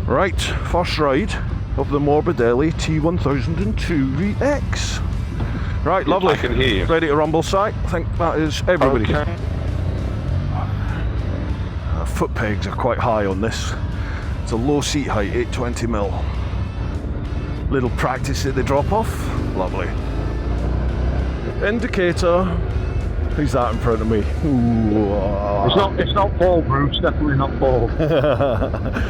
Right, first ride of the Morbidelli T1002VX. Right, lovely. I can hear you. Ready to rumble sight? I think that is everybody. Okay. Foot pegs are quite high on this. It's a low seat height, 820mm. Little practice at the drop off. Lovely. Indicator. Who's that in front of me? Ooh. It's not Paul, Bruce. Definitely not Paul.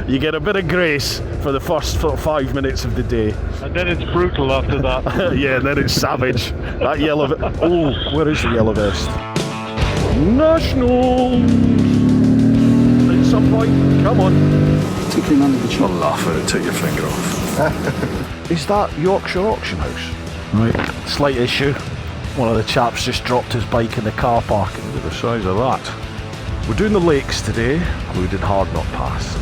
You get a bit of grace for the first 5 minutes of the day. And then it's brutal after that. Yeah, then it's savage. That yellow vest. Oh, where is the yellow vest? National. At some point, come on. Tickling under the chin. I'll laugh at it. Take your finger off. Is that Yorkshire auction house? Right. Slight issue. One of the chaps just dropped his bike in the car park. Look at the size of that. We're doing the lakes today, including Hardknott Pass.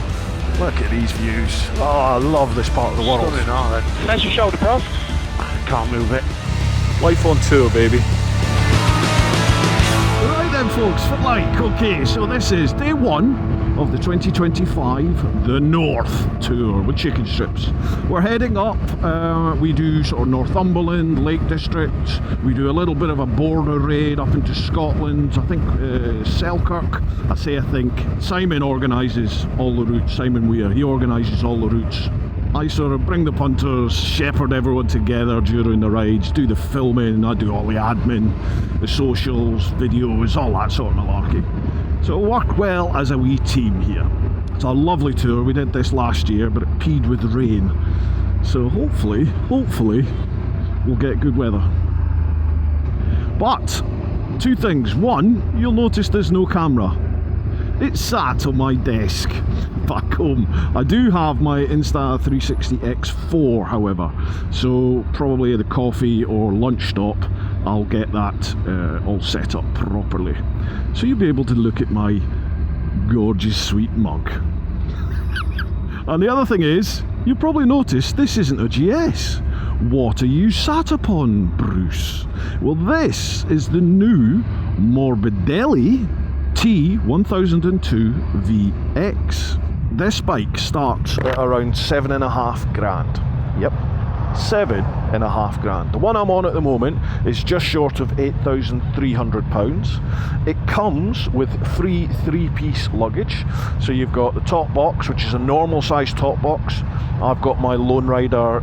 Look at these views. Oh, I love this part of the world. Stunning, aren't they? There's your shoulder prop. Can't move it. Life on tour, baby. Right then, folks, for like, okay, so this is day one of the 2025 The North Tour with ChickenStrips. We're heading up, we do sort of Northumberland, Lake District, we do a little bit of a border raid up into Scotland, I think Selkirk, I think. Simon organises all the routes, Simon Weir, he organises all the routes. I sort of bring the punters, shepherd everyone together during the rides, do the filming, I do all the admin, the socials, videos, all that sort of malarkey. So it worked well as a wee team here. It's a lovely tour. We did this last year, but it peed with rain. So hopefully, we'll get good weather. But, two things. One, you'll notice there's no camera. It's sat on my desk back home. I do have my Insta360X4, however. So probably at the coffee or lunch stop, I'll get that all set up properly. So you'll be able to look at my gorgeous sweet mug. And the other thing is, you'll probably notice this isn't a GS. What are you sat upon, Bruce? Well, this is the new Morbidelli T1002VX. This bike starts at around £7.5 grand. Yep. £7.5 grand. The one I'm on at the moment is just short of £8,300. It comes with free 3-piece luggage. So you've got the top box, which is a normal size top box. I've got my Lone Rider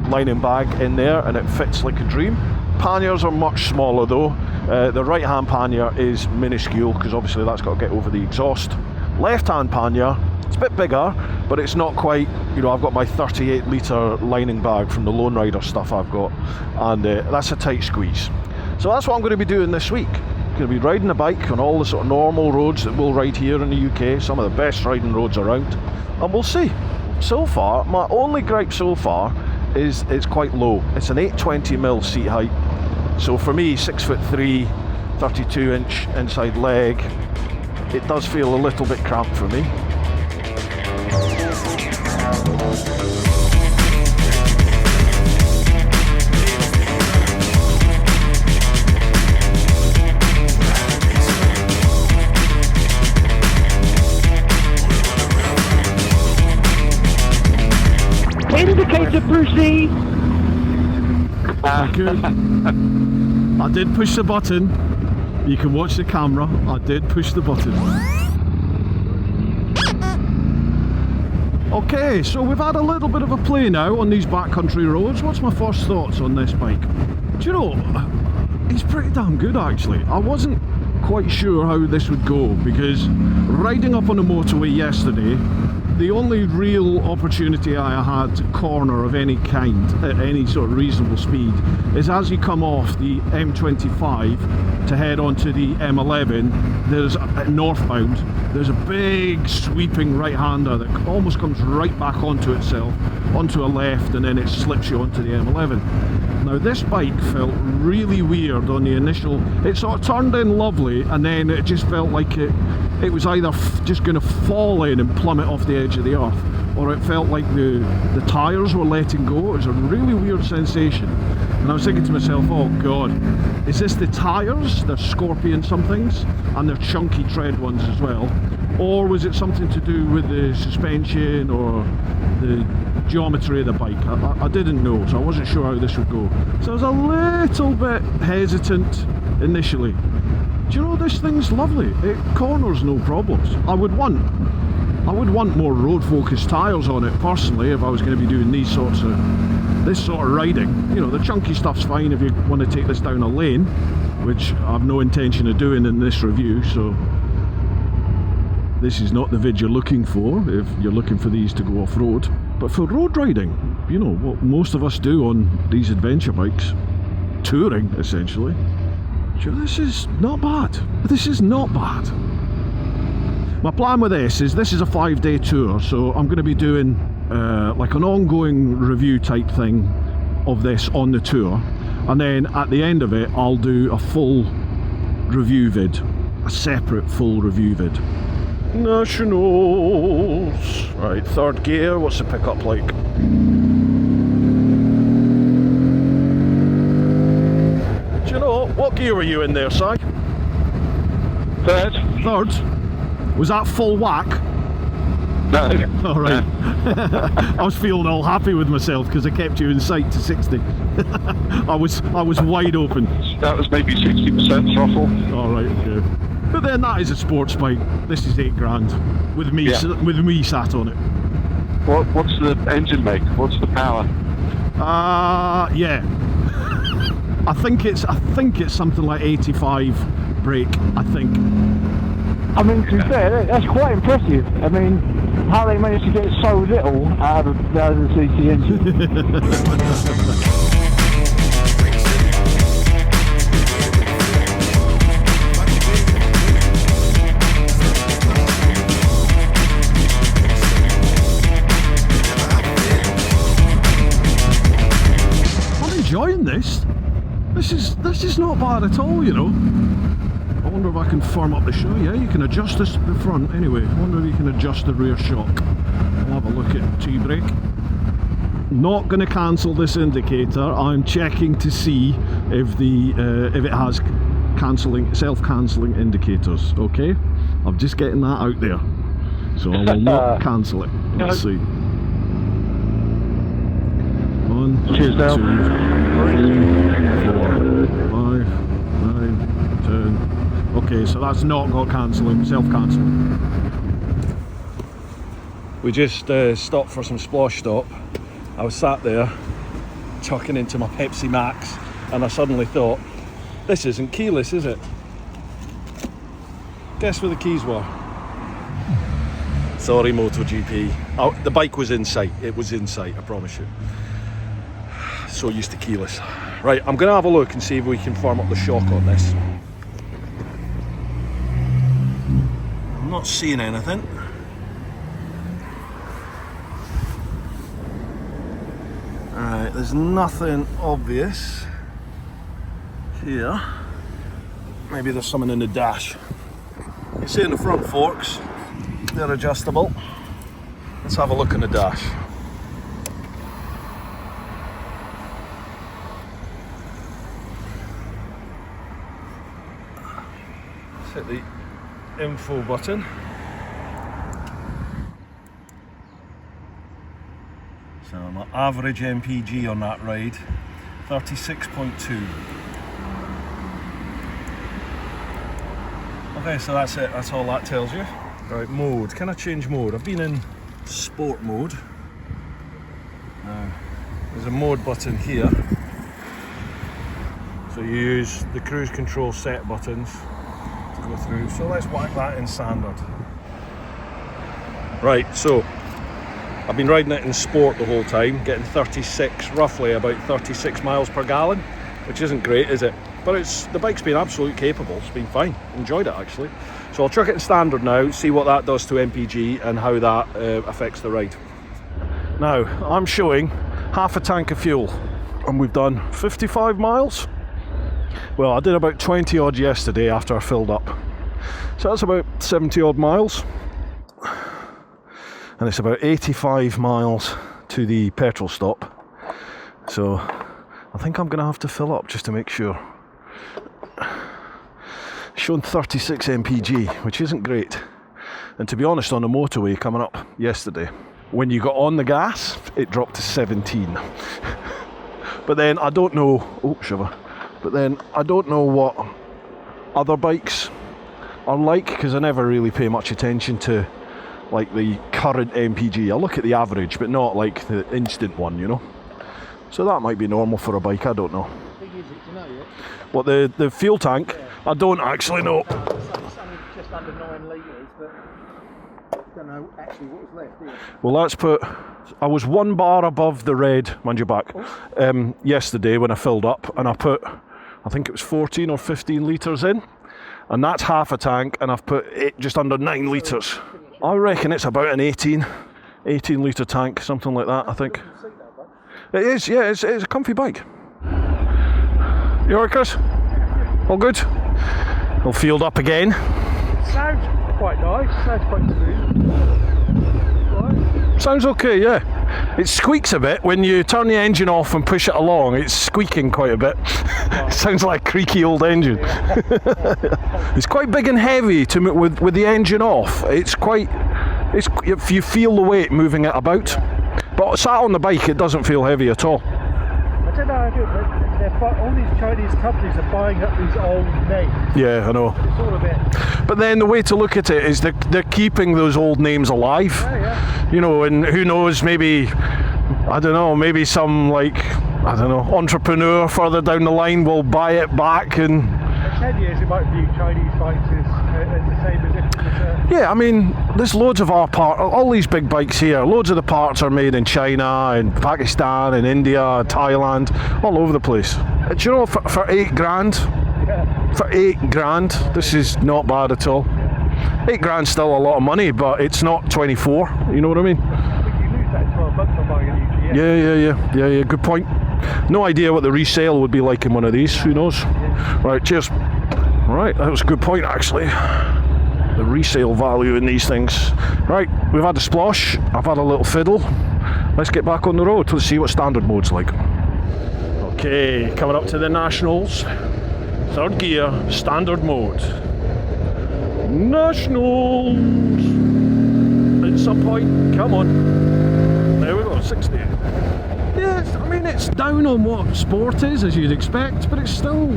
lining bag in there, and it fits like a dream. Panniers are much smaller though. The right hand pannier is minuscule because obviously that's got to get over the exhaust. Left hand pannier, it's a bit bigger, but it's not quite, I've got my 38 litre lining bag from the Lone Rider stuff I've got, and that's a tight squeeze. So that's what I'm going to be doing this week. I'm going to be riding a bike on all the sort of normal roads that we'll ride here in the UK, some of the best riding roads around, and we'll see. So far, my only gripe so far is it's quite low. It's an 820mm seat height, so for me, 6'3", 32-inch inside leg, it does feel a little bit cramped for me. Indicator, Brucey! Good. I did push the button. You can watch the camera. I did push the button. Okay, so we've had a little bit of a play now on these backcountry roads. What's my first thoughts on this bike? Do you know, it's pretty damn good actually. I wasn't quite sure how this would go because riding up on the motorway yesterday, the only real opportunity I had to corner of any kind at any sort of reasonable speed is as you come off the M25 to head onto the M11, there's northbound, there's a big sweeping right-hander that almost comes right back onto itself, onto a left, and then it slips you onto the M11. Now this bike felt really weird on the initial, it sort of turned in lovely and then it just felt like it was either just going to fall in and plummet off the edge of the earth, or it felt like the tyres were letting go. It was a really weird sensation. And I was thinking to myself, oh god, is this the tyres? They're Scorpion somethings, and they're chunky tread ones as well. or was it something to do with the suspension or the geometry of the bike? I didn't know, so I wasn't sure how this would go. So I was a little bit hesitant initially. Do you know, this thing's lovely. It corners no problems. I would want more road focused tyres on it personally if I was going to be doing this sort of riding. You know, the chunky stuff's fine if you want to take this down a lane, which I have no intention of doing in this review, so this is not the vid you're looking for if you're looking for these to go off-road. But for road riding, you know, what most of us do on these adventure bikes, touring essentially, this is not bad. This is not bad. My plan with this is a 5-day tour, so I'm going to be doing like an ongoing review type thing of this on the tour, and then at the end of it I'll do a full review vid, a separate full review vid. Nationals. Right, third gear, what's the pickup like? Do you know, what gear were you in there, Si? Third. Third? Was that full whack? No. Alright. I was feeling all happy with myself because I kept you in sight to 60. I was wide open. That was maybe 60% throttle. Alright, okay. But then that is a sports bike. This is $8,000 with me sat on it. What's the engine make? What's the power? Yeah. I think it's something like 85 brake, I think. I mean, to be fair, that's quite impressive. I mean, how they managed to get so little out of a 1000cc engine. I'm enjoying this. This is not bad at all, you know. I wonder if I can firm up the shock. Yeah, you can adjust this at the front anyway. I wonder if you can adjust the rear shock. I'll have a look at T-brake. Not going to cancel this indicator. I'm checking to see if it has self-cancelling indicators. Okay, I'm just getting that out there. So I will not cancel it. Let's see. 1, 2, 3, 4, 5, 9, 10. Okay, so that's not got cancelling, self-cancelling. We just stopped for some splosh stop. I was sat there chucking into my Pepsi Max, and I suddenly thought, this isn't keyless, is it? Guess where the keys were? Sorry, MotoGP. Oh, the bike was in sight. It was in sight, I promise you. So used to keyless. Right, I'm going to have a look and see if we can firm up the shock on this. I'm not seeing anything. Alright, there's nothing obvious here. Maybe there's something in the dash. You see in the front forks, they're adjustable. Let's have a look in the dash. Let's hit the info button. So my average MPG on that ride, 36.2. Okay, so that's it, that's all that tells you. Right, mode, can I change mode? I've been in sport mode. There's a mode button here. So you use the cruise control set buttons to go through. So let's whack that in standard. Right, so I've been riding it in sport the whole time, getting 36, roughly about 36 miles per gallon, which isn't great, is it? But the bike's been absolutely capable, it's been fine, enjoyed it actually. So I'll chuck it in standard now, see what that does to MPG and how that affects the ride. Now, I'm showing half a tank of fuel, and we've done 55 miles. Well, I did about 20 odd yesterday after I filled up. So that's about 70 odd miles. And it's about 85 miles to the petrol stop. So I think I'm going to have to fill up just to make sure. Showing 36 mpg, which isn't great. And to be honest, on the motorway coming up yesterday, when you got on the gas, it dropped to 17. But then I don't know, but then I don't know what other bikes are like, because I never really pay much attention to like the current MPG. I look at the average, but not like the instant one, you know. So that might be normal for a bike, I don't know. Big is it, do you know yet? What, the fuel tank? Yeah. I don't actually know. It's only just under 9 litres, but I don't know actually what was left, do you? Well, let's put... I was 1 bar above the red, mind your back, yesterday when I filled up, and I put, I think it was 14 or 15 litres in, and that's half a tank, and I've put it just under 9 litres. I reckon it's about an 18 litre tank, something like that, I think. It is, yeah, it's a comfy bike. You alright, Chris? All good? We'll field up again. Sounds quite nice, sounds quite smooth. Right. Sounds okay, yeah. It squeaks a bit when you turn the engine off and push it along. It's squeaking quite a bit. It sounds like a creaky old engine. It's quite big and heavy with the engine off. If you feel the weight moving it about. But sat on the bike, it doesn't feel heavy at all. I don't know how to do it, but all these Chinese companies are buying up these old names. Yeah, I know. It's all a bit. But then the way to look at it is they're keeping those old names alive. Yeah. You know, and who knows, maybe, I don't know, maybe some entrepreneur further down the line will buy it back and... In 10 years it might be Chinese bikes as the same as it was. Yeah, I mean, there's loads of our all these big bikes here, loads of the parts are made in China and Pakistan and India, Thailand, all over the place. Do you know, for 8 grand, for 8 grand, this is not bad at all. 8 grand's still a lot of money, but it's not 24, you know what I mean? I think you lose that 12 bucks on buying a new GS. Yeah, good point. No idea what the resale would be like in one of these, who knows? Yeah. Right, cheers. Right, that was a good point actually. The resale value in these things. Right, we've had a splosh, I've had a little fiddle. Let's get back on the road. Let's see what standard mode's like. Okay, coming up to the Nationals. 3rd gear, standard mode. Nationals! At some point, come on. There we go, 60. Yeah, I mean, it's down on what sport is, as you'd expect, but it's still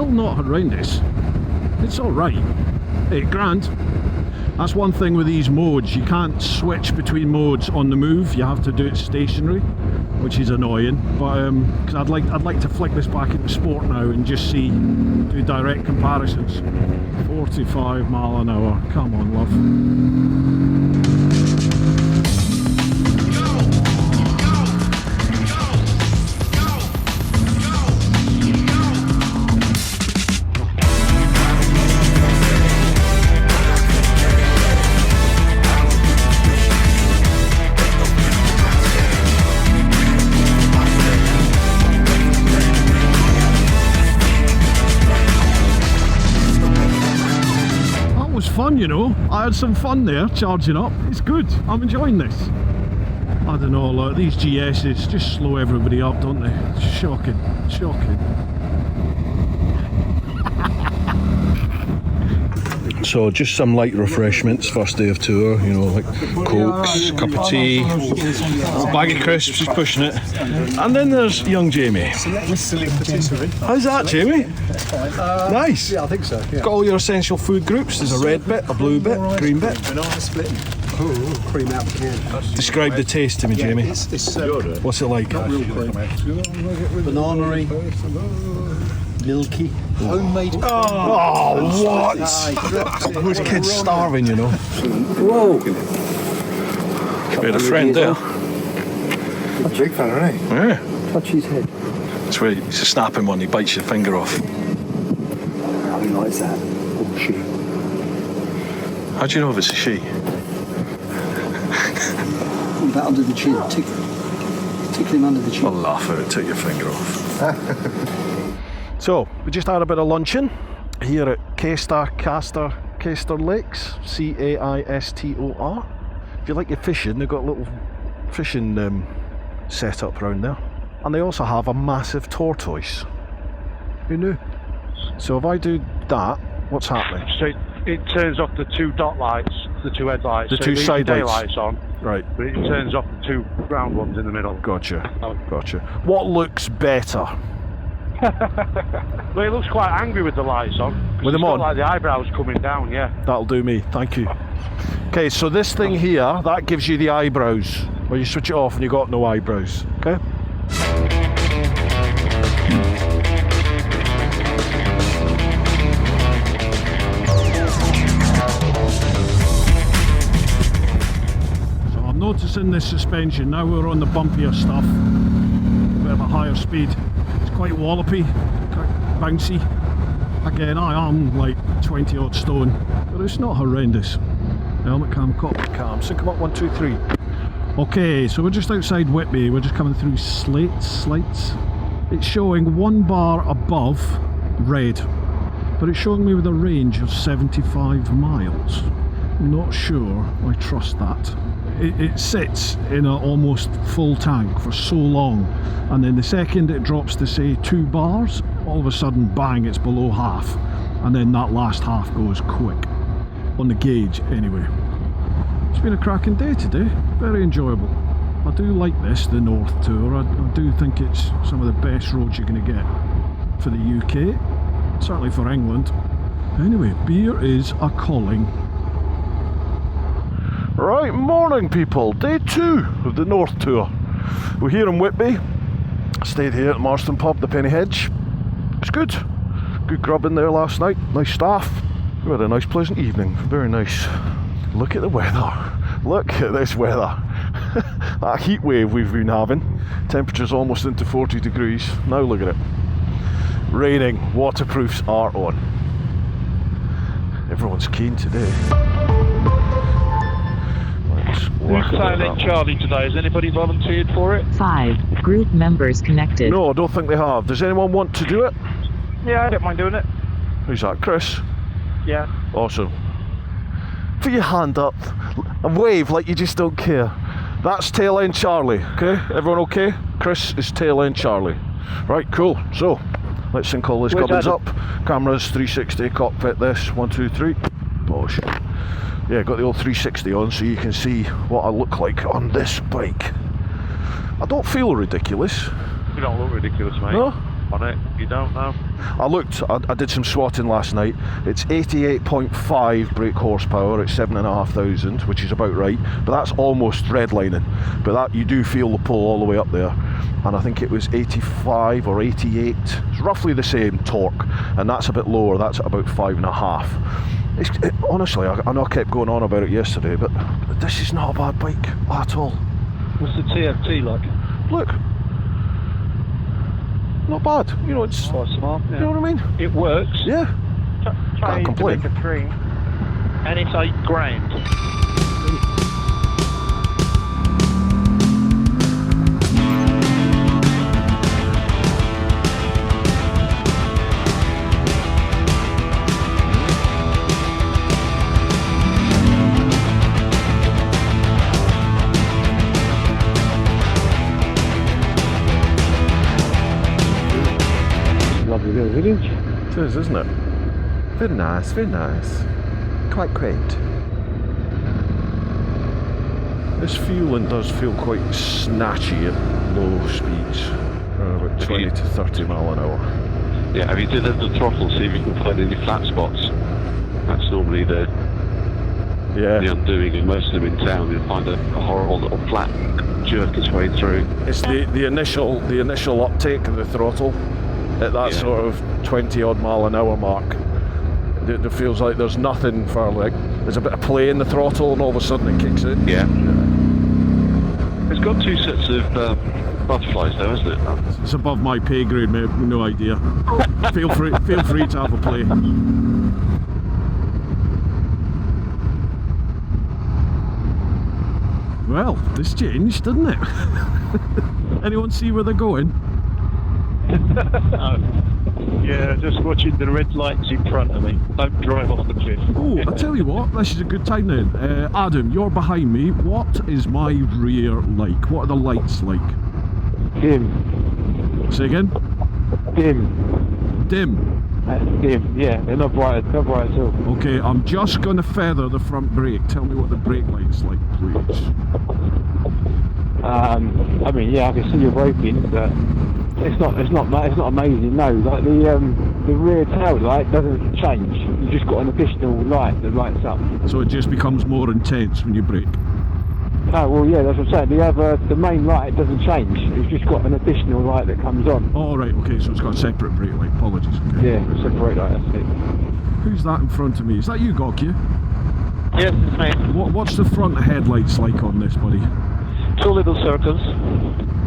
not horrendous. It's alright. 8 grand. That's one thing with these modes, you can't switch between modes on the move, you have to do it stationary, which is annoying, but because I'd like to flick this back into sport now and just do direct comparisons. 45 mile an hour, come on love. Fun, you know. I had some fun there charging up. It's good. I'm enjoying this. I don't know, look, these GSs just slow everybody up, don't they? It's shocking. So just some light refreshments, first day of tour, you know, like Cokes, cup of tea, a bag of crisps, he's pushing it. And then there's young Jamie. How's that, Jamie? Nice. Yeah, I think so. Yeah. Got all your essential food groups. There's a red bit, a blue bit, green bit. Banana split. Oh, cream out the can. Describe the taste to me, Jamie. It's What's it like? real cream. Banana-y, milky, homemade. Oh, what? Those kids starving, you know. Whoa! We had a friend there. That's a big fella, isn't he? Yeah. Touch his head. That's where he's a snapping one, he bites your finger off. How he likes that. Oh, she. How do you know if it's a she? That under the chin. Tickle him under the chin. I'll laugh at it, take your finger off. So, we just had a bit of luncheon here at Caistor Lakes, Caistor. If you like your fishing, they've got a little fishing set up around there. And they also have a massive tortoise. Who knew? So if I do that, what's happening? So it turns off the 2 dot lights. the two headlights. The so two leaves side the lights. daylights on, Right. but it turns off the two round ones in the middle. Gotcha. Gotcha. What looks better? Well, it looks quite angry with the lights on. 'Cause With them it's got on? like the eyebrows coming down, yeah. That'll do me. Thank you. Okay, so this thing here, that gives you the eyebrows. Well, you switch it off and you got no eyebrows. Okay. So I'm noticing this suspension now we're on the bumpier stuff. Bit of a higher speed. It's quite wallopy, quite bouncy. Again, I am like 20 odd stone, but it's not horrendous. Helmet cam, cockpit cam, sync them up 1, 2, 3. Okay, so we're just outside Whitby, we're just coming through Slates. It's showing 1 bar above red, but it's showing me with a range of 75 miles. Not sure I trust that. It sits in an almost full tank for so long, and then the second it drops to say 2 bars, all of a sudden bang, it's below half, and then that last half goes quick on the gauge anyway. It's been a cracking day today, very enjoyable. I do like this, the North Tour. I do think it's some of the best roads you're going to get for the UK, certainly for England. Anyway, beer is a calling. Right, morning people, day 2 of the North Tour. We're here in Whitby, stayed here at Marston Pub, the Penny Hedge. It's good. Good grub in there last night, nice staff. We had a nice pleasant evening, very nice. Look at the weather, look at this weather. That heat wave we've been having, temperature's almost into 40 degrees, now look at it. Raining, waterproofs are on. Everyone's keen today. Who's Silent Charlie today? Has anybody volunteered for it? 5 group members connected. No, I don't think they have. Does anyone want to do it? Yeah, I don't mind doing it. Who's that, Chris? Yeah. Awesome. Put your hand up and wave like you just don't care. That's tail end Charlie, okay? Everyone okay? Chris is tail end Charlie. Right, cool. So, let's sync all these gubbins up. Cameras, 360, cockpit this, 1, 2, 3. Bosh. Yeah, got the old 360 on so you can see what I look like on this bike. I don't feel ridiculous. You don't look ridiculous, mate. No? On it, you don't know. I did some swatting last night. It's 88.5 brake horsepower at 7,500, which is about right, but that's almost redlining. But that, you do feel the pull all the way up there. And I think it was 85 or 88. It's roughly the same torque, and that's a bit lower, that's at about 5.5. Honestly, I know I kept going on about it yesterday, but this is not a bad bike at all. What's the TFT like? Look. Not bad, you know, it's Quite smart. You know what I mean? It works. Yeah. Can't complain. To make a dream. And it's £8,000. Village. It is, isn't it? Very nice, very nice. Quite quaint. This fueling does feel quite snatchy at low speeds. About 20 to 30 mile an hour. Yeah, have you did the throttle, see if you can find any flat spots? That's normally the undoing, and most of them in town you'll find a horrible little flat jerk its way through. It's the initial uptake of the throttle at that sort of 20 odd mile an hour mark. It feels like there's nothing for, like, there's a bit of play in the throttle and all of a sudden it kicks in. Yeah. It's got 2 sets of butterflies though, isn't it? It's above my pay grade, mate. No idea. feel free to have a play. Well, this changed, didn't it? Anyone see where they're going? Yeah, just watching the red lights in front of me. Don't drive off the cliff. Oh, I'll tell you what, this is a good time then. Adam, you're behind me. What is my rear like? What are the lights like? Dim. Say again? Dim. Dim. Yeah, they're not bright at all. Okay, I'm just going to feather the front brake. Tell me what the brake light's like, please. I mean, yeah, I can see you're braking, but it's not amazing. No, like the rear tail light doesn't change. You've just got an additional light that lights up. So it just becomes more intense when you brake. Oh well, yeah, that's what I'm saying. The main light doesn't change. It's just got an additional light that comes on. Oh right, okay, so it's got a separate brake light. Apologies. Okay. Yeah, separate light. That's it. Who's that in front of me? Is that you, Gokya? Yes, it's me. What's the front headlights like on this, buddy? 2 little circles.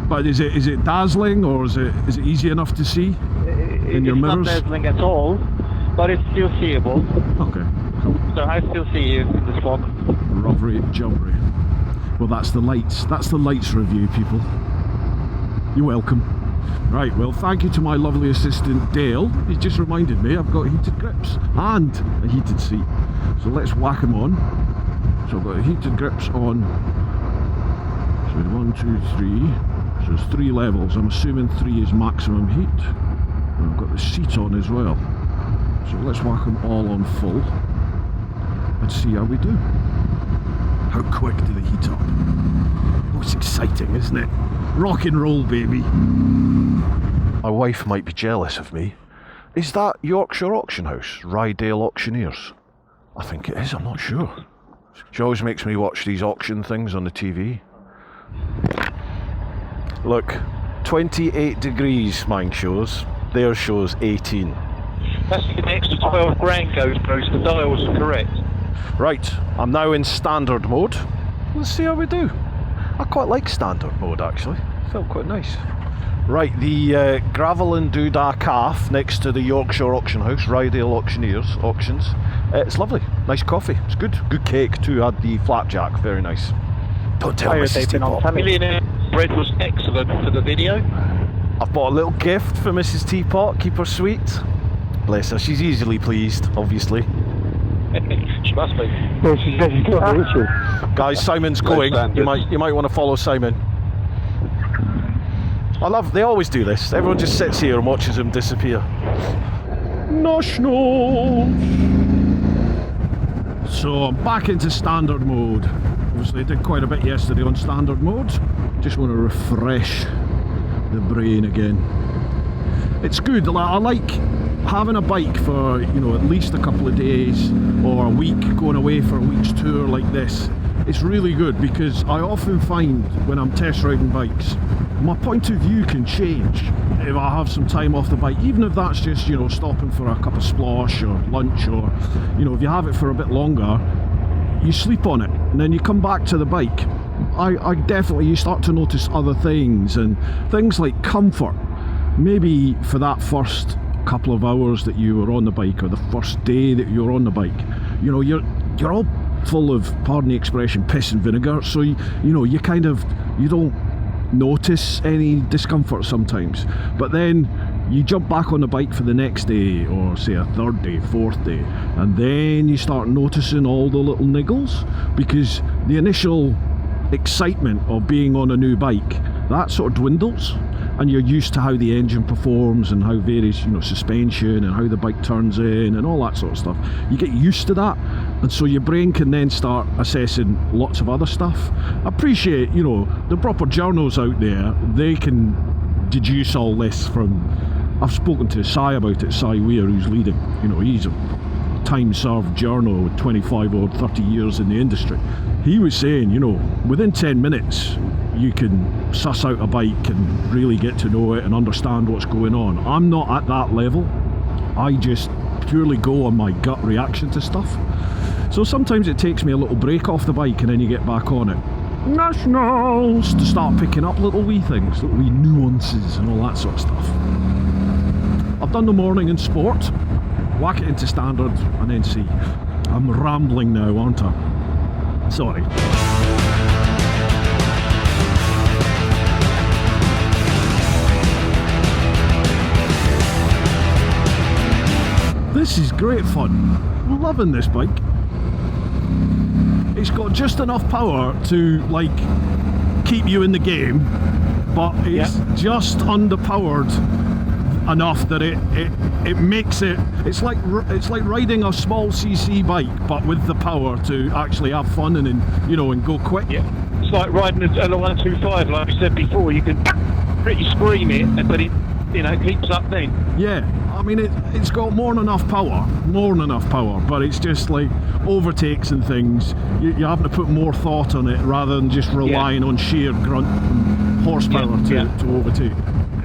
But is it dazzling, or is it easy enough to see in your mirrors? It's not dazzling at all, but it's still seeable. Okay, cool. So I still see you in the fog. Rubbery jumbery. Well, that's the lights. That's the lights review, people. You're welcome. Right, well, thank you to my lovely assistant Dale. He's just reminded me I've got heated grips and a heated seat. So let's whack him on. So I've got heated grips on. So 1, 2, 3. So there's 3 levels. I'm assuming 3 is maximum heat. And I've got the seat on as well. So let's whack them all on full and see how we do. How quick do they heat up? Oh, it's exciting, isn't it? Rock and roll, baby. My wife might be jealous of me. Is that Yorkshire Auction House? Rydale Auctioneers? I think it is, I'm not sure. She always makes me watch these auction things on the TV. Look, 28 degrees mine shows. Theirs shows 18. That's the extra 12 grand goes, Bruce. The dials are correct. Right, I'm now in standard mode. Let's see how we do. I quite like standard mode, actually. Felt quite nice. Right, the Gravel and Doodah Calf next to the Yorkshire Auction House, Rydale Auctioneers Auctions. It's lovely. Nice coffee. It's good. Good cake too. Had the flapjack. Very nice. Don't tell Mrs. Teapot. Millionaire bread was excellent for the video. I've bought a little gift for Mrs. Teapot. Keep her sweet. Bless her. She's easily pleased, obviously. She must be. Well, she's got it, isn't she? Guys, Simon's going. You might want to follow Simon. They always do this. Everyone just sits here and watches him disappear. Nationals! So I'm back into standard mode. Obviously I did quite a bit yesterday on standard mode. Just want to refresh the brain again. It's good. I like having a bike for, at least a couple of days or a week, going away for a week's tour like this. It's really good because I often find when I'm test riding bikes, my point of view can change if I have some time off the bike, even if that's just, stopping for a cup of splosh or lunch, or, if you have it for a bit longer, you sleep on it and then you come back to the bike. You start to notice other things, and things like comfort. Maybe for that first couple of hours that you were on the bike, or the first day that you were on the bike, you're all full of, pardon the expression, piss and vinegar, so you don't notice any discomfort sometimes. But then you jump back on the bike for the next day, or say a third day, fourth day, and then you start noticing all the little niggles, because the initial excitement of being on a new bike, that sort of dwindles, and you're used to how the engine performs and how various, suspension and how the bike turns in and all that sort of stuff. You get used to that, and so your brain can then start assessing lots of other stuff. I appreciate, the proper journals out there, they can deduce all this from. I've spoken to Cy about it, Cy Weir, who's leading, he's a time-served journal with 25 or 30 years in the industry. He was saying, within 10 minutes you can suss out a bike and really get to know it and understand what's going on. I'm not at that level. I just purely go on my gut reaction to stuff. So sometimes it takes me a little break off the bike and then you get back on it. Nationals! To start picking up little wee things, little wee nuances and all that sort of stuff. I've done the morning in sport, whack it into standard and then see. I'm rambling now, aren't I? Sorry. This is great fun. Loving this bike. It's got just enough power to keep you in the game, but it's just underpowered enough that it makes it. It's like riding a small CC bike, but with the power to actually have fun and go quick. Yeah. It's like riding a 125, like we said before. You can pretty scream it, but it keeps up then. Yeah, I mean it's got more than enough power, but it's just like overtakes and things. You have to put more thought on it rather than just relying on sheer grunt and horsepower to overtake.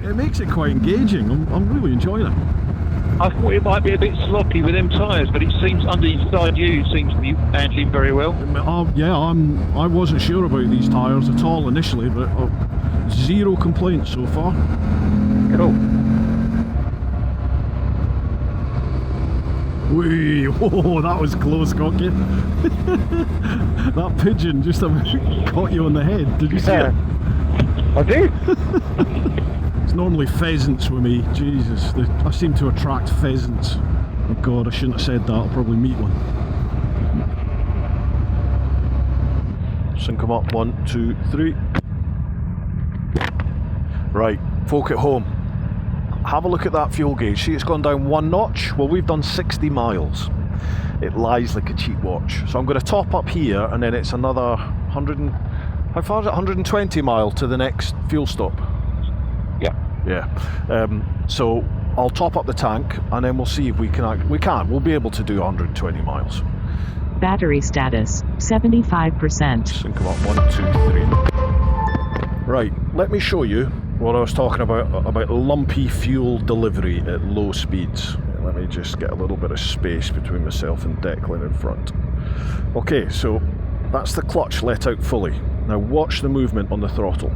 It makes it quite engaging. I'm really enjoying it. I thought it might be a bit sloppy with them tyres, but it seems underside you seems to be handling very well. I wasn't sure about these tyres at all initially, but zero complaints so far. Cool. Whee! Whoa, that was close, Cocky. That pigeon just about caught you on the head. Did you see it? I do. It's normally pheasants with me. Jesus, I seem to attract pheasants. Oh God, I shouldn't have said that. I'll probably meet one. Sync them up. 1, 2, 3. Right, folk at home. Have a look at that fuel gauge. See, it's gone down 1 notch. Well, we've done 60 miles. It lies like a cheap watch. So I'm going to top up here, and then it's another 100 and... How far is it? 120 mile to the next fuel stop. Yeah. So I'll top up the tank, and then we'll see if we can. We'll be able to do 120 miles. Battery status 75%. Sync them up. 1, 2, 3. Right. Let me show you what I was talking about lumpy fuel delivery at low speeds. Let me just get a little bit of space between myself and Declan in front. Okay, so that's the clutch let out fully. Now watch the movement on the throttle.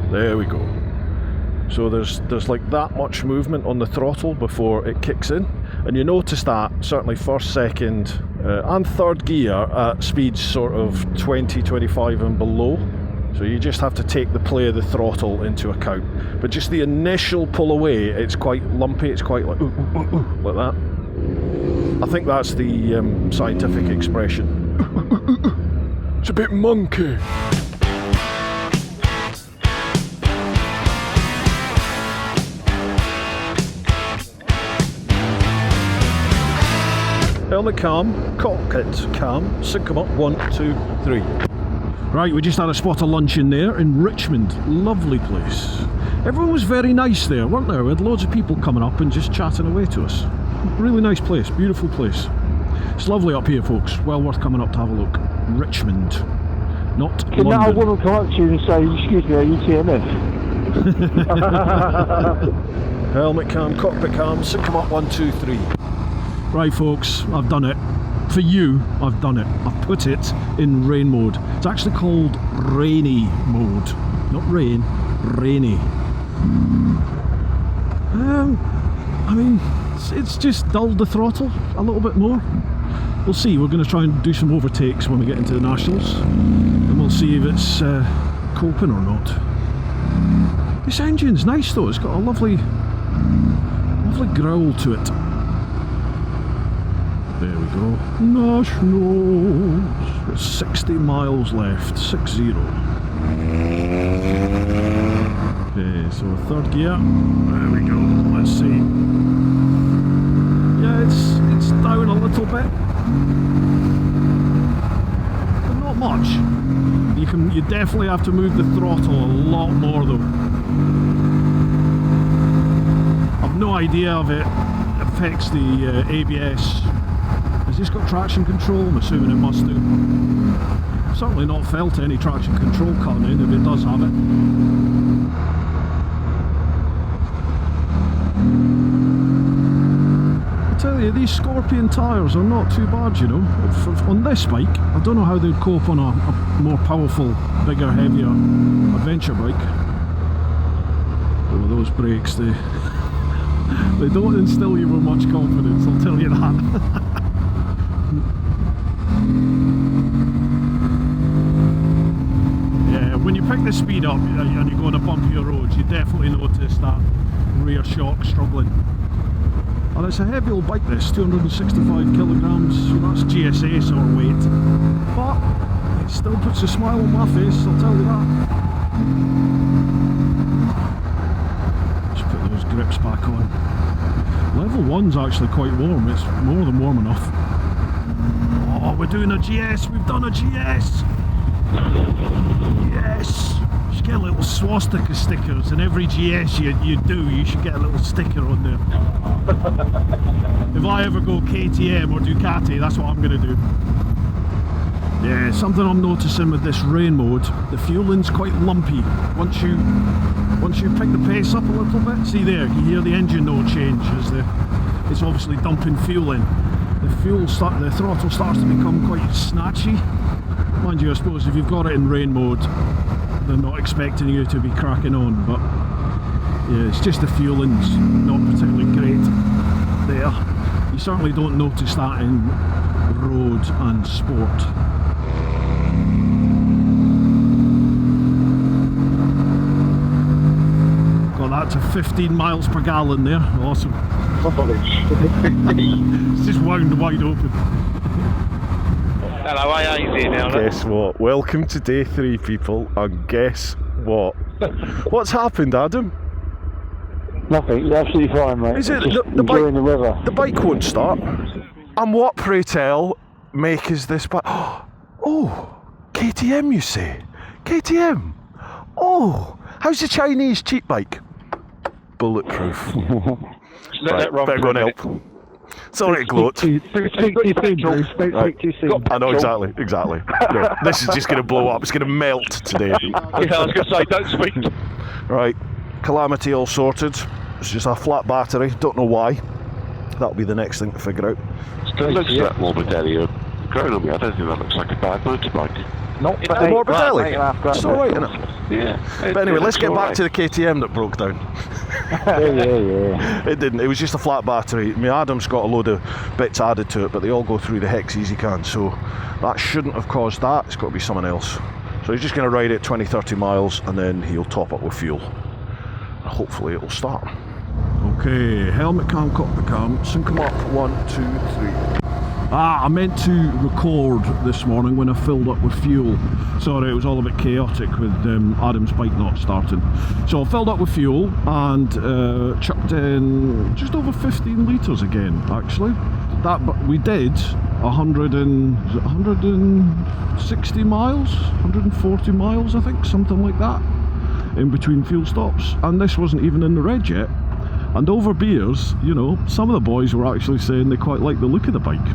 There we go. So there's like that much movement on the throttle before it kicks in, and you notice that certainly first, second and third gear at speeds sort of 20, 25 and below. So you just have to take the play of the throttle into account. But just the initial pull away, it's quite lumpy, it's quite like ooh, ooh, ooh, ooh, like that. I think that's the scientific expression. It's a bit monkey. Helmet cam, cockpit cam, sync them up. 1, 2, 3. Right, we just had a spot of lunch in there in Richmond. Lovely place. Everyone was very nice there, weren't there? We had loads of people coming up and just chatting away to us. Really nice place, beautiful place. It's lovely up here, folks. Well worth coming up to have a look. Richmond, not Can London. that woman come up to you and say, excuse me, are you TMF? Helmet cam, cockpit cam, sync them up. 1, 2, 3. Right, folks, I've done it. For you, I've done it. I've put it in rain mode. It's actually called rainy mode. Not rain, rainy. I mean, it's just dulled the throttle a little bit more. We'll see. We're going to try and do some overtakes when we get into the Nationals, and we'll see if it's coping or not. This engine's nice though. It's got a lovely growl to it. There we go. Nationals. Got 60 miles left. 60. Okay, so third gear. There we go. Let's see. Yeah, it's down a little bit, but not much. You definitely have to move the throttle a lot more though. I've no idea if it affects the ABS. Has this got traction control? I'm assuming it must do. I've certainly not felt any traction control cutting in if it does have it. I tell you, these Scorpion tyres are not too bad, you know. On this bike, I don't know how they'd cope on a more powerful, bigger, heavier adventure bike. Oh, those brakes, they don't instill you with much confidence, I'll tell you that. Yeah, when you pick the speed up and you go on a bumpier road, you definitely notice that rear shock struggling. And it's a heavy old bike, this, 265 kilograms, so that's GSA sort of weight. But it still puts a smile on my face, I'll tell you that. flaps back on. Level 1's actually quite warm, it's more than warm enough. Oh, we're doing a GS, we've done a GS! Yes! You should get a little swastika stickers, and every GS you do, you should get a little sticker on there. If I ever go KTM or Ducati, that's what I'm going to do. Yeah, something I'm noticing with this rain mode, the fueling's quite lumpy. Once you pick the pace up a little bit, see there, you hear the engine note change as it's obviously dumping fuel in. The throttle starts to become quite snatchy. Mind you, I suppose if you've got it in rain mode, they're not expecting you to be cracking on, but yeah, it's just the fueling's not particularly great there. You certainly don't notice that in road and sport. Got that to 15 miles per gallon there, awesome. It's just wound wide open. Hello, AA's here now. Guess what? Welcome to day 3, people, and guess what? What's happened, Adam? Nothing, you're absolutely fine, mate. Is it Just the bike? enjoying the weather. The bike won't start. And what, pray tell, make is this bike? Oh, KTM, you say? KTM? Oh, how's the Chinese cheap bike? Bulletproof. Right, better go and help. Sorry to gloat. Speak too soon, Bruce. Don't Right. speak too soon. I know, exactly. No, this is just going to blow up. It's going to melt today. Yeah, I was going to say, don't speak. Right, calamity all sorted. It's just a flat battery. Don't know why. That'll be the next thing to figure out. Still looks like Morbidelli growing on me. I don't think that looks like a bad motorbike. Not Morbidelli. It's all right, isn't it? Yeah. But anyway, let's get back to the KTM that broke down. Yeah. It didn't. It was just a flat battery. I mean, Adam's got a load of bits added to it, but they all go through the hex easy can, so that shouldn't have caused that. It's got to be someone else. So he's just going to ride it 20-30 miles and then he'll top up with fuel. Hopefully it'll start. Okay, helmet cam, cockpit cam, sync them up, 1, 2, 3. I meant to record this morning when I filled up with fuel. Sorry, it was all a bit chaotic with Adam's bike not starting. So I filled up with fuel and chucked in just over 15 litres again, actually. We did 160 miles, 140 miles, I think, something like that, in between fuel stops. And this wasn't even in the red yet. And over beers, you know, some of the boys were actually saying they quite like the look of the bike.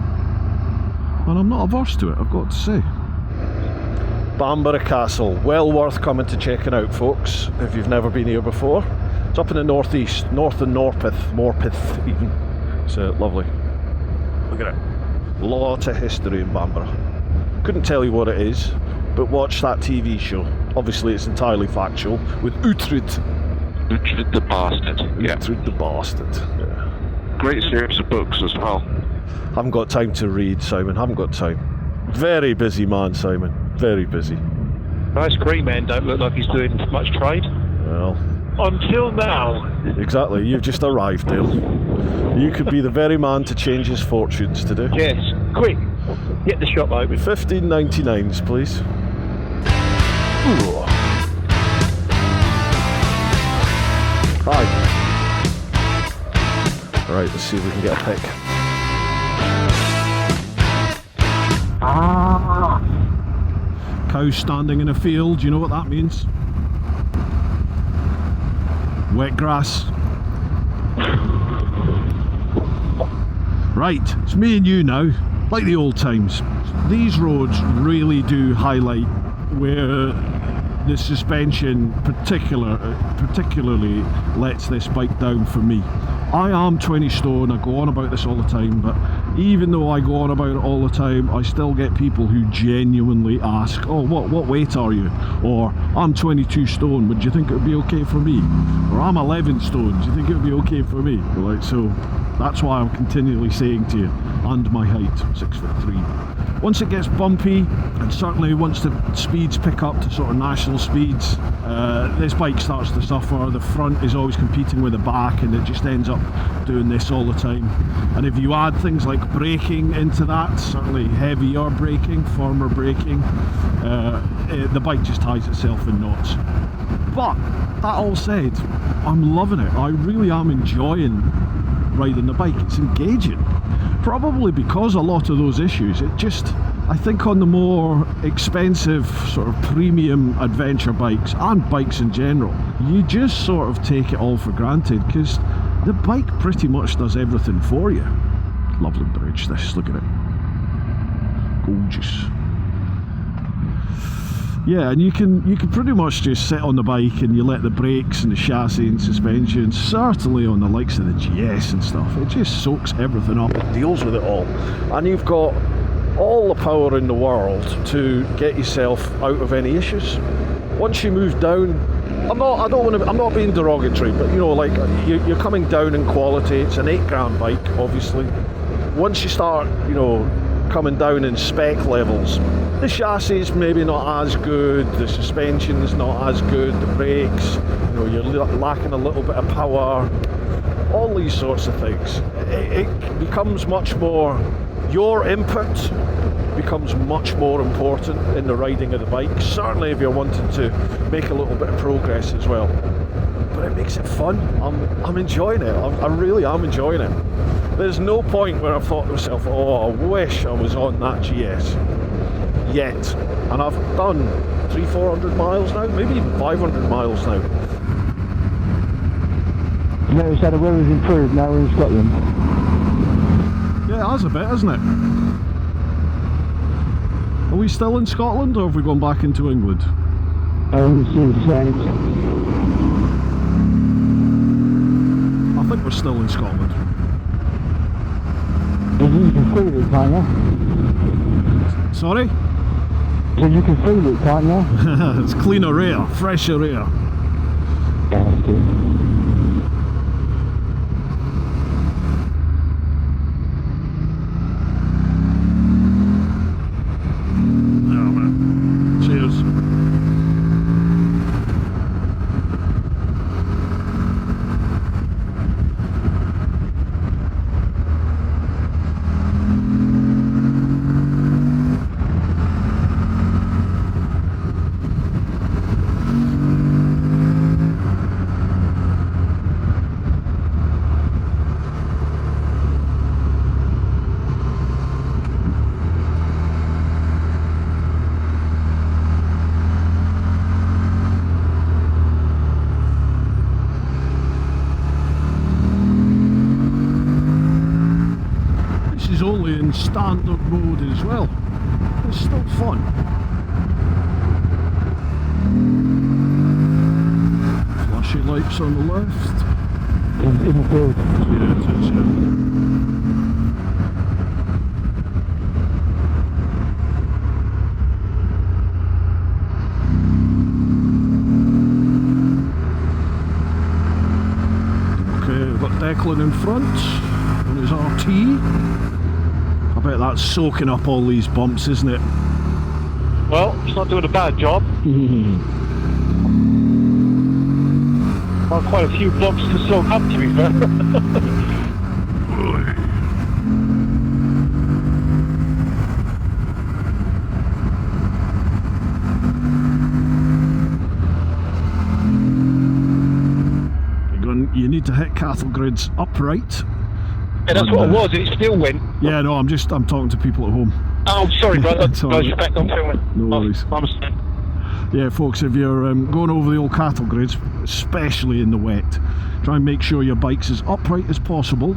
And I'm not averse to it, I've got to say. Bamber Castle, well worth coming to checking out, folks, if you've never been here before. It's up in the northeast, north and Morpeth even. It's lovely. Look at it. Lot of history in Bamber. Couldn't tell you what it is, but watch that TV show. Obviously it's entirely factual, with Uhtred. Uhtred the Bastard. Yeah. Uhtred the Bastard. Yeah. Great series of books as well. Haven't got time to read, Simon. Haven't got time. Very busy man, Simon. Very busy. Nice green man don't look like he's doing much trade. Well, until now. Exactly. You've just arrived, Dale. You could be the very man to change his fortunes today. Yes. Quick. Get the shop open. 15.99s, please. Ooh. Right. Right, let's see if we can get a pick. Cow standing in a field, you know what that means? Wet grass. Right, it's me and you now, like the old times. These roads really do highlight where the suspension particularly lets this bike down for me. I am 20 stone, I go on about this all the time, but even though I go on about it all the time, I still get people who genuinely ask, oh, what weight are you? Or, I'm 22 stone, would you think it would be okay for me? Or, I'm 11 stone, do you think it would be okay for me? Like, so that's why I'm continually saying to you, and my height, 6'3". Once it gets bumpy, and certainly once the speeds pick up to sort of national speeds, this bike starts to suffer. The front is always competing with the back, and it just ends up doing this all the time. And if you add things like braking into that, certainly heavier braking, firmer braking, the bike just ties itself in knots. But that all said, I'm loving it. I really am enjoying riding the bike. It's engaging. Probably because a lot of those issues, it just, I think on the more expensive sort of premium adventure bikes and bikes in general, you just sort of take it all for granted because the bike pretty much does everything for you. Lovely bridge this, look at it. Gorgeous. Yeah, and you can pretty much just sit on the bike and you let the brakes and the chassis and suspension, certainly on the likes of the GS and stuff, it just soaks everything up, it deals with it all. And you've got all the power in the world to get yourself out of any issues. Once you move down, I'm not being derogatory, but you know, like you're coming down in quality. It's an £8 bike, obviously. Once you start, you know, coming down in spec levels, the chassis is maybe not as good, the suspension is not as good, the brakes, you know, you're lacking a little bit of power, all these sorts of things. It becomes much more, your input becomes much more important in the riding of the bike, certainly if you're wanting to make a little bit of progress as well. But it makes it fun. I'm enjoying it. I really am enjoying it. There's no point where I've thought to myself, oh, I wish I was on that GS. Yet. And I've done 300-400 miles now, maybe even 500 miles now. You notice how the weather's improved now we're in Scotland? Yeah, it has a bit, hasn't it? Are we still in Scotland or have we gone back into England? I think we're still in Scotland. You can feel it, can't you? Sorry? So you can feel it, can't you? It's cleaner air, fresher air. Yeah, that's good. In standard mode as well. It's still fun. Flashy lights on the left. In the field. Yeah, it is, yeah. Okay, we've got Declan in front on his RT. I bet that's soaking up all these bumps, isn't it? Well, it's not doing a bad job. Well, quite a few bumps to soak up, to be fair. You need to hit cattle grids upright. Yeah, that's what it was, and it still went. Yeah, no, I'm talking to people at home. Oh, sorry, brother. It's all right. Back on filming. No worries. My mistake. Yeah, folks, if you're going over the old cattle grids, especially in the wet, try and make sure your bike's as upright as possible,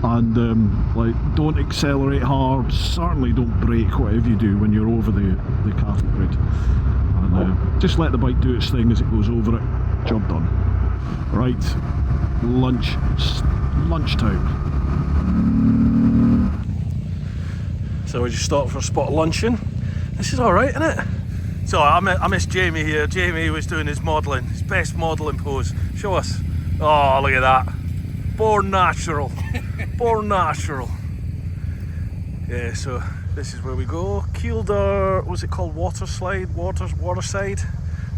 and like, don't accelerate hard. Certainly don't brake, whatever you do when you're over the cattle grid, and just let the bike do its thing as it goes over it. Job done. Right, lunchtime. So we just stopped for a spot of luncheon. This is alright, isn't it? So I miss Jamie here. Jamie was doing his modelling, his best modelling pose. Show us. Oh, look at that. Born natural. Born natural. Yeah, so This is where we go. Kilda, what's it called? Waterside?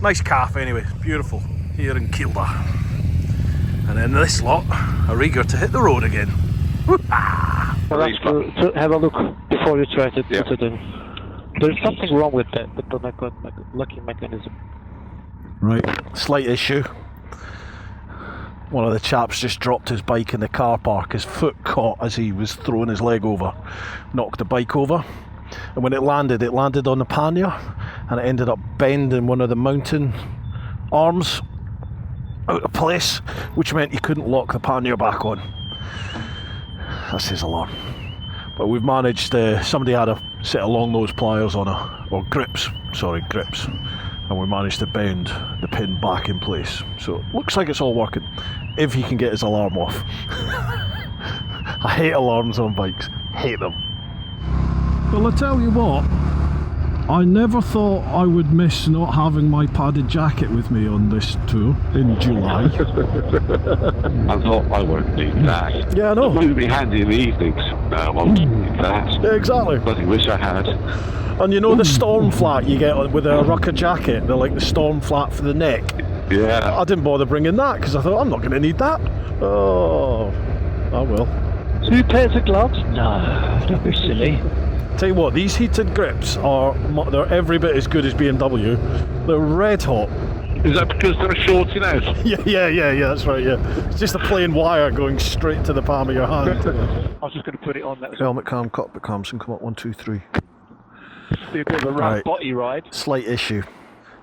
Nice cafe anyway, beautiful here in Kilda. And then this lot are eager to hit the road again. Well, to have a look before you try to put it in. There's something wrong with the locking mechanism. Right, slight issue. One of the chaps just dropped his bike in the car park. His foot caught as he was throwing his leg over, knocked the bike over, and when it landed on the pannier, and it ended up bending one of the mounting arms out of place, which meant he couldn't lock the pannier back on. That's his alarm. But we've managed, somebody had a set of long nose pliers on grips, and we managed to bend the pin back in place. So it looks like it's all working, if he can get his alarm off. I hate alarms on bikes, hate them. Well, I tell you what, I never thought I would miss not having my padded jacket with me on this tour in July. I thought I won't need that. Yeah, I know. It would be handy in the evenings. No, I won't need that. Yeah, exactly. But I wish I had. And you know the storm flat you get with a rucker jacket? They're like the storm flat for the neck. Yeah. I didn't bother bringing that because I thought I'm not going to need that. Oh, I will. 2 pairs of gloves? No, don't be silly. Tell you what, these heated grips they're every bit as good as BMW. They're red hot. Is that because they're shorting out? Yeah, that's right, yeah. It's just a plain wire going straight to the palm of your hand. I was just going to put it on that. Helmet cam, cockpit cams, and come up 1, 2, 3. Be a bit of a rough body ride. Slight issue.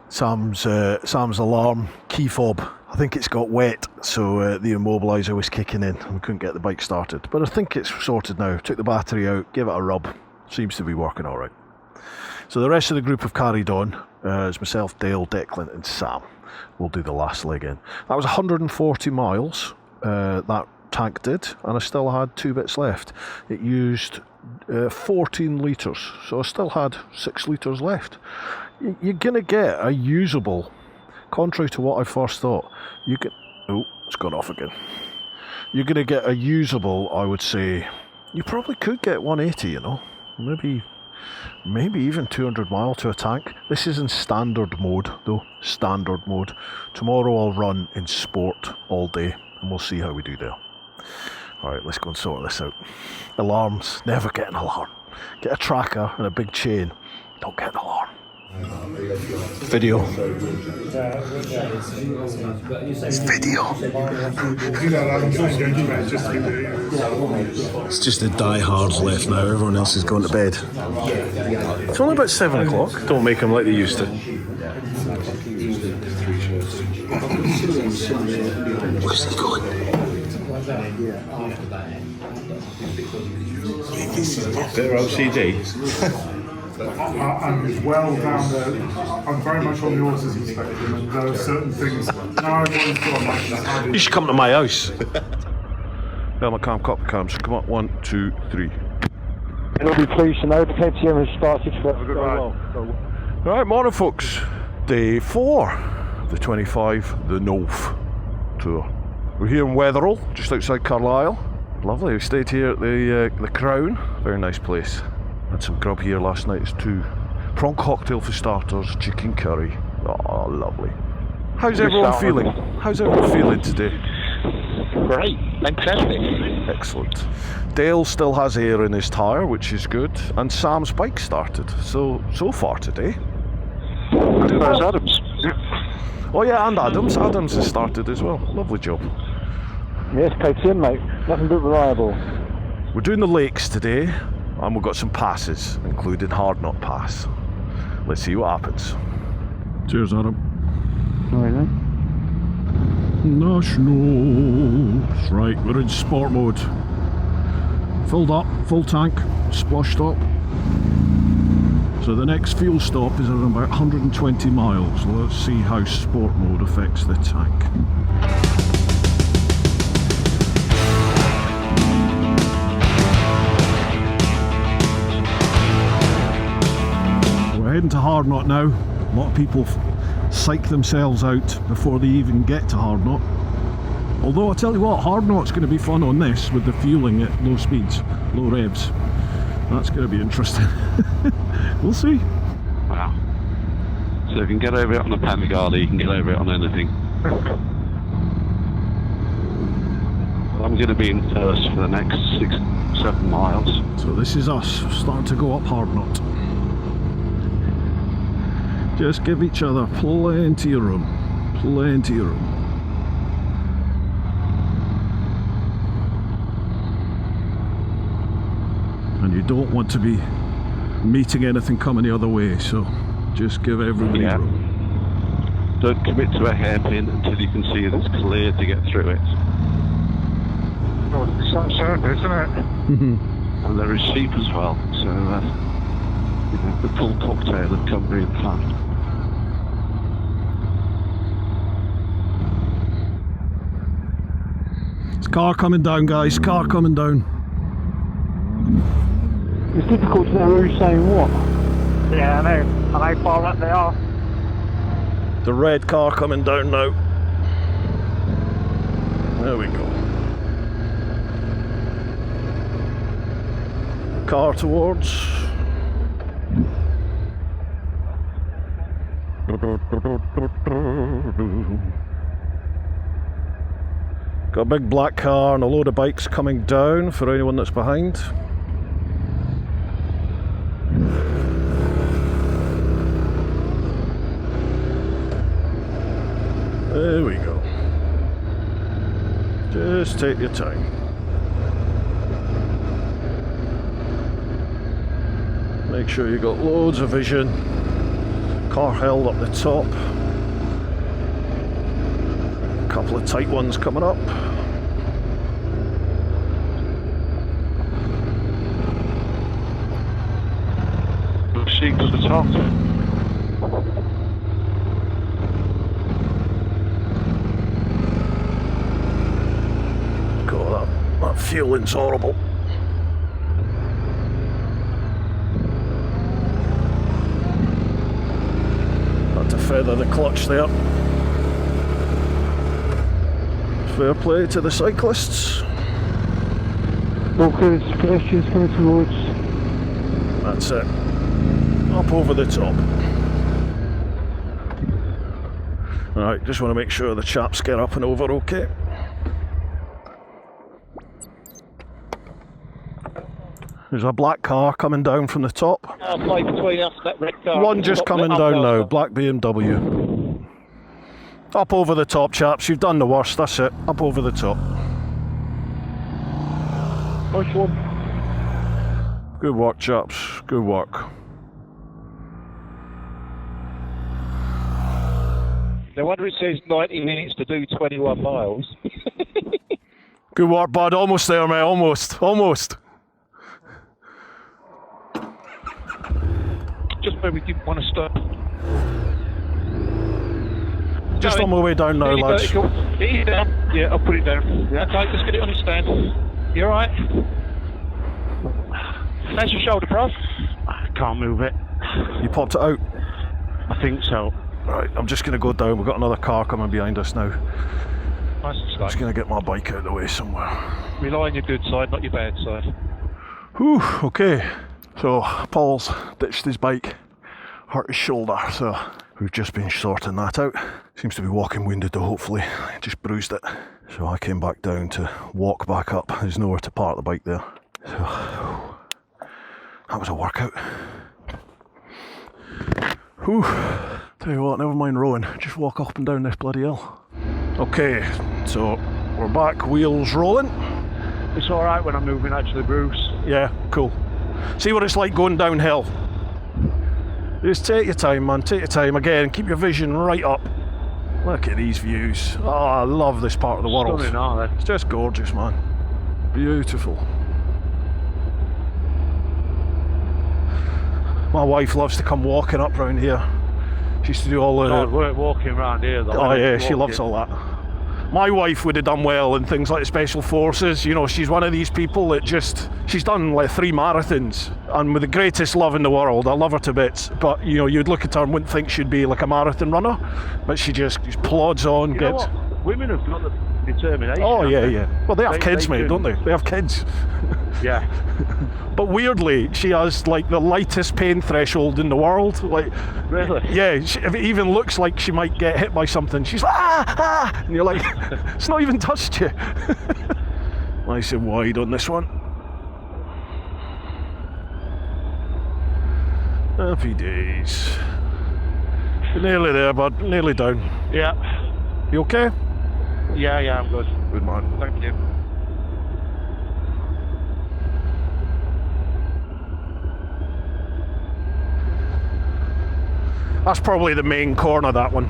Sam's alarm key fob. I think it's got wet, so the immobiliser was kicking in and we couldn't get the bike started. But I think it's sorted now. Took the battery out, gave it a rub. Seems to be working all right. So the rest of the group have carried on. It's myself, Dale, Declan and Sam. We'll do the last leg in. That was 140 miles, that tank did, and I still had 2 bits left. It used 14 litres, so I still had 6 litres left. You're going to get a usable, contrary to what I first thought, oh, it's gone off again. You're going to get a usable, I would say, you probably could get 180, you know. Maybe even 200 mile to a tank. This is in standard mode though, standard mode. Tomorrow I'll run in sport all day and we'll see how we do there. Alright, let's go and sort this out. Alarms, never get an alarm. Get a tracker and a big chain, don't get an alarm. Video. It's just the diehards left now. Everyone else is going to bed. It's only about 7 o'clock. Don't make them like they used to. Where's he going? Better OCD. I'm well down there. I'm very much on the autism spectrum, and there are certain things. Now everyone's got like that. You should come to my house. Helmet cam, cockpit cam. So come up 1, 2, 3. And I'll be pleased to know the KTM has started for well. Alright, morning folks. Day 4 of the 25 The North tour. We're here in Wetherall, just outside Carlisle. Lovely. We stayed here at the Crown. Very nice place. Had some grub here last night. It's 2 prawn cocktail for starters, chicken curry. Oh, lovely. How's everyone feeling? How's everyone feeling today? Great, fantastic. Excellent. Dale still has air in his tyre, which is good, and Sam's bike started. So far today. Where's Adams? Oh yeah, and Adams. Adams has started as well. Lovely job. Yes, KTM, mate. Nothing but reliable. We're doing the lakes today, and we've got some passes, including Hardknott Pass. Let's see what happens. Cheers, Adam. Alright, Nationals. Right, we're in sport mode. Filled up, full tank, splashed up. So the next fuel stop is at about 120 miles. Let's see how sport mode affects the tank. We're heading to Hardknott now. A lot of people psych themselves out before they even get to Hardknott. Although I tell you what, Hardknott's going to be fun on this with the fueling at low speeds, low revs. That's going to be interesting. We'll see. Wow. So if you can get over it on a Panigale, you can get over it on anything. I'm going to be in first for the next 6-7 miles. So this is us starting to go up Hardknott. Just give each other plenty of room. Plenty of room. And you don't want to be meeting anything coming the other way, so just give everybody room. Don't commit to a hairpin until you can see that it's clear to get through it. Oh, it's so certain, isn't it? And there is sheep as well, so you know, the full cocktail of company and fun. It's car coming down, guys, car coming down. It's difficult to know who's saying what. Yeah, I know. I know how far up they are. The red car coming down now. There we go. Car towards. Got a big black car and a load of bikes coming down for anyone that's behind. There we go. Just take your time. Make sure you got loads of vision. Car held up the top. A couple of tight ones coming up. Sheep at the top. God, that fueling's horrible. Had to feather the clutch there. Fair play to the cyclists. Walkers, pedestrians coming towards. That's it. Up over the top. Alright, just want to make sure the chaps get up and over okay. There's a black car coming down from the top. Halfway between us and that red car. One just coming down now, black BMW. Up over the top, chaps, you've done the worst, that's it. Up over the top. Nice one. Good work, chaps, good work. No wonder it says 90 minutes to do 21 miles. Good work, bud, almost there, mate, almost. Just where we didn't want to stop. Just on my way down now, Really lads. vertical. It is down. Yeah, I'll put it down. Yeah, okay, just get it on the stand. You alright? How's your shoulder, bro? I can't move it. You popped it out? I think so. Right, I'm just going to go down. We've got another car coming behind us now. Nice and slow. Just going to get my bike out of the way somewhere. Rely on your good side, not your bad side. Whew, okay. So, Paul's ditched his bike, hurt his shoulder, so we've just been sorting that out. Seems to be walking wounded though, hopefully. Just bruised it. So I came back down to walk back up. There's nowhere to park the bike there. So, that was a workout. Whew. Tell you what, never mind rowing. Just walk up and down this bloody hill. Okay, so we're back, wheels rolling. It's alright when I'm moving actually, Bruce. Yeah, cool. See what it's like going downhill. Just take your time, man, take your time. Again, keep your vision right up. Look at these views. Oh, I love this part of the world. Stunning, aren't they? It's just gorgeous, man. Beautiful. My wife loves to come walking up round here. She used to do all the... God, we're walking around here though. Oh yeah, she loves all that. My wife would have done well in things like the Special Forces. You know, she's one of these people that just... She's done like 3 marathons, and with the greatest love in the world. I love her to bits. But, you know, you'd look at her and wouldn't think she'd be like a marathon runner. But she just plods on, You know what? Women have got determination. Oh yeah, haven't yeah. Well, they have kids, mate, can- don't they? They have kids. Yeah. But weirdly, she has like the lightest pain threshold in the world. Like, Really? yeah, if it even looks like she might get hit by something, she's like, ah, and you're like, it's not even touched you. Nice and wide on this one. Happy days. You're nearly there, bud. Nearly down. Yeah. You okay? Yeah, I'm good. Good man. Thank you. That's probably the main corner, that one.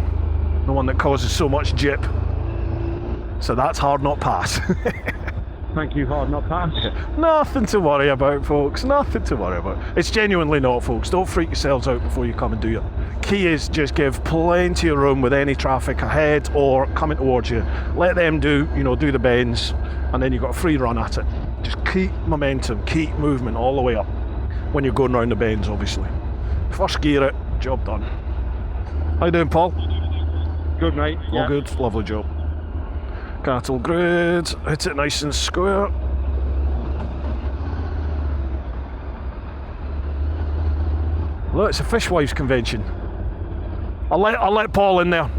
The one that causes so much jip. So that's Hardknott Pass. Thank you, Hardknott Pass. Nothing to worry about, folks. Nothing to worry about. It's genuinely not, folks. Don't freak yourselves out before you come and do it. Key is just give plenty of room with any traffic ahead or coming towards you. Let them do the bends, and then you've got a free run at it. Just keep momentum, keep movement all the way up when you're going round the bends, obviously. First gear it, job done. How you doing, Paul? Good, mate. All good, lovely job. Cattle grid, hit it nice and square. Look, it's a fishwives convention. I'll let Paul in there.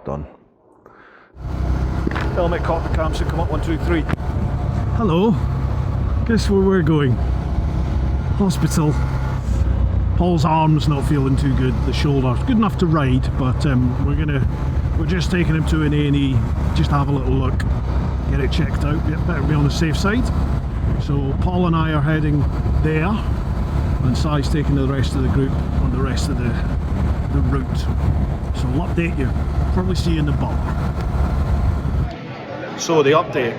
Done. Helmet cockpit cams should come up 1, 2, 3. Hello. Guess where we're going? Hospital. Paul's arm's not feeling too good. The shoulder, good enough to ride, but we're just taking him to an A&E, just have a little look, get it checked out. Better be on the safe side. So Paul and I are heading there, and Si's taking the rest of the group on the rest of the route. So I'll update you. Probably see you in the bar. So the update.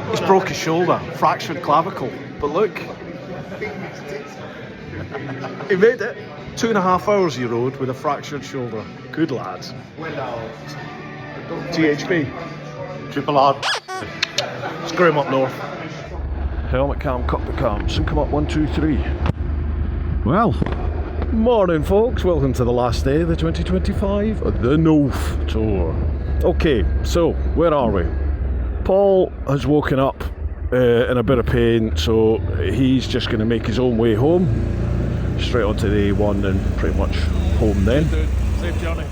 He's broke his shoulder, fractured clavicle. But look, he made it. 2.5 hours he rode with a fractured shoulder. Good lad. THP. Triple R. Screw him up north. Helmet cam, cockpit cam. Soon come up 1, 2, 3. Well, morning folks. Welcome to the last day of the 2025 The North Tour. Okay, so where are we? Paul has woken up in a bit of pain, so he's just going to make his own way home. Straight onto the A1 and pretty much home then. Safe journey.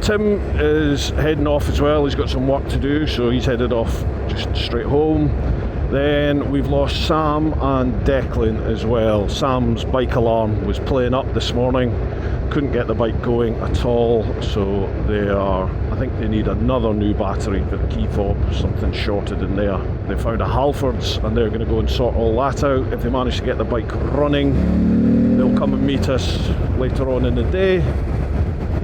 Tim is heading off as well. He's got some work to do, so he's headed off just straight home. Then we've lost Sam and Declan as well. Sam's bike alarm was playing up this morning. Couldn't get the bike going at all, so I think they need another new battery for the key fob, something shorted in there. They found a Halfords and they're going to go and sort all that out. If they manage to get the bike running, they'll come and meet us later on in the day.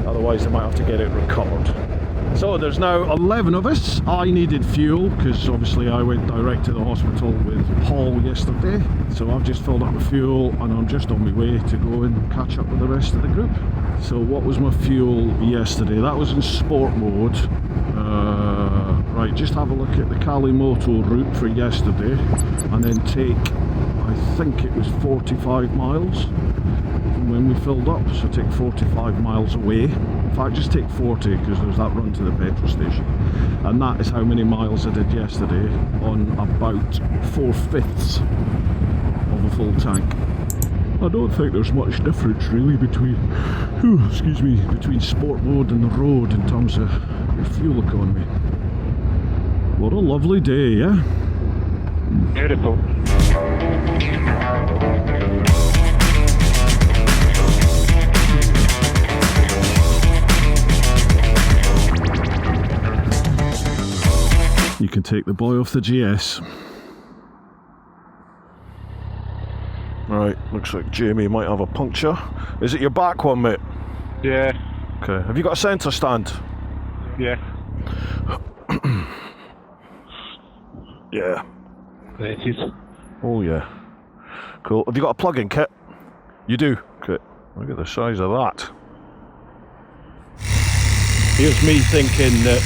Otherwise they might have to get it recovered. So there's now 11 of us. I needed fuel because obviously I went direct to the hospital with Paul yesterday. So I've just filled up with fuel and I'm just on my way to go and catch up with the rest of the group. So what was my fuel yesterday? That was in sport mode. Right, just have a look at the Kalimoto route for yesterday and then take, I think it was 45 miles from when we filled up. So take 45 miles away. In fact, just take 40 because there's that run to the petrol station. And that is how many miles I did yesterday on about 4/5 of a full tank. I don't think there's much difference really between sport mode and the road in terms of your fuel economy. What a lovely day, yeah? Beautiful. You can take the boy off the GS. Right, looks like Jamie might have a puncture. Is it your back one, mate? Yeah. Okay, have you got a centre stand? Yeah. Yeah. There it is. Oh yeah. Cool. Have you got a plug-in kit? You do? Okay. Look at the size of that. Here's me thinking that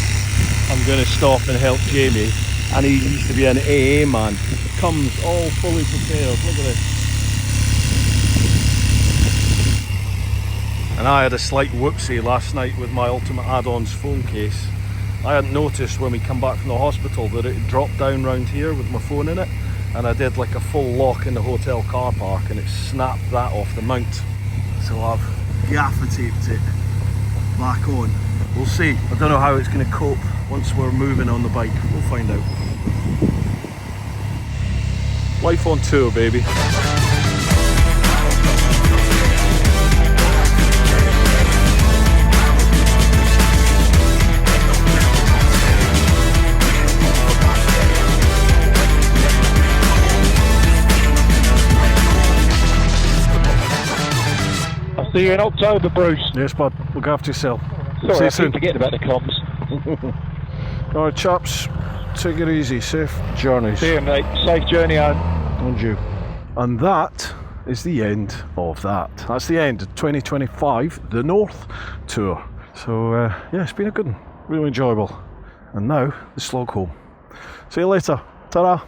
I'm going to stop and help Jamie, and he used to be an AA man. Comes all fully prepared. Look at this. And I had a slight whoopsie last night with my Ultimate Add-ons phone case. I hadn't noticed when we come back from the hospital that it dropped down round here with my phone in it, and I did like a full lock in the hotel car park and it snapped that off the mount. So I've gaffer taped it back on. We'll see. I don't know how it's going to cope once we're moving on the bike. We'll find out. Life on tour, baby. See you in October, Bruce. Yes, bud. Look after yourself. Sorry, See you I soon. keep forgetting about the comms. Alright, chaps. Take it easy. Safe journeys. See you, mate. Safe journey home. And you. And that is the end of that. That's the end of 2025, the North Tour. So, yeah, it's been a good one. Really enjoyable. And now, the slog home. See you later. Ta-ra.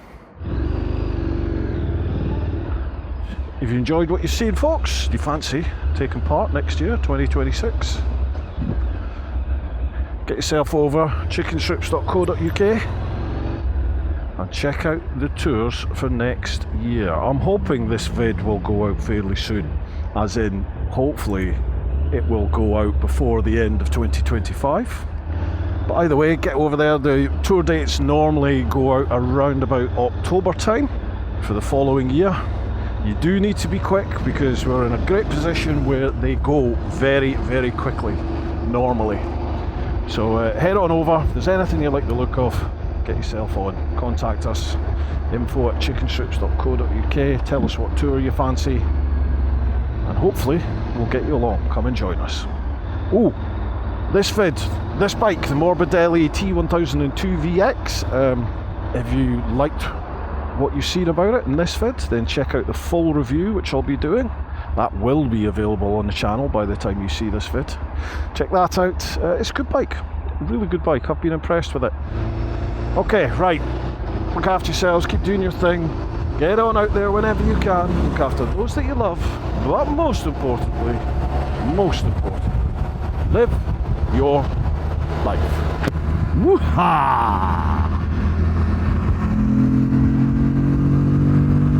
If you enjoyed what you've seen, folks, do you fancy taking part next year, 2026? Get yourself over ChickenStrips.co.uk and check out the tours for next year. I'm hoping this vid will go out fairly soon, as in hopefully it will go out before the end of 2025. But either way, get over there. The tour dates normally go out around about October time for the following year. You do need to be quick because we're in a great position where they go very, very quickly, normally. So head on over. If there's anything you like the look of, get yourself on. Contact us. info@chickenstrips.co.uk. Tell us what tour you fancy. And hopefully we'll get you along. Come and join us. Oh, this vid, this bike, the Morbidelli T1002VX. If you liked what you've seen about it in this vid, then check out the full review, which I'll be doing. That will be available on the channel by the time you see this vid. Check that out. It's a good bike, a really good bike. I've been impressed with it. Okay, right, look after yourselves, keep doing your thing, get on out there whenever you can, look after those that you love, but most importantly, live your life. Woo-ha!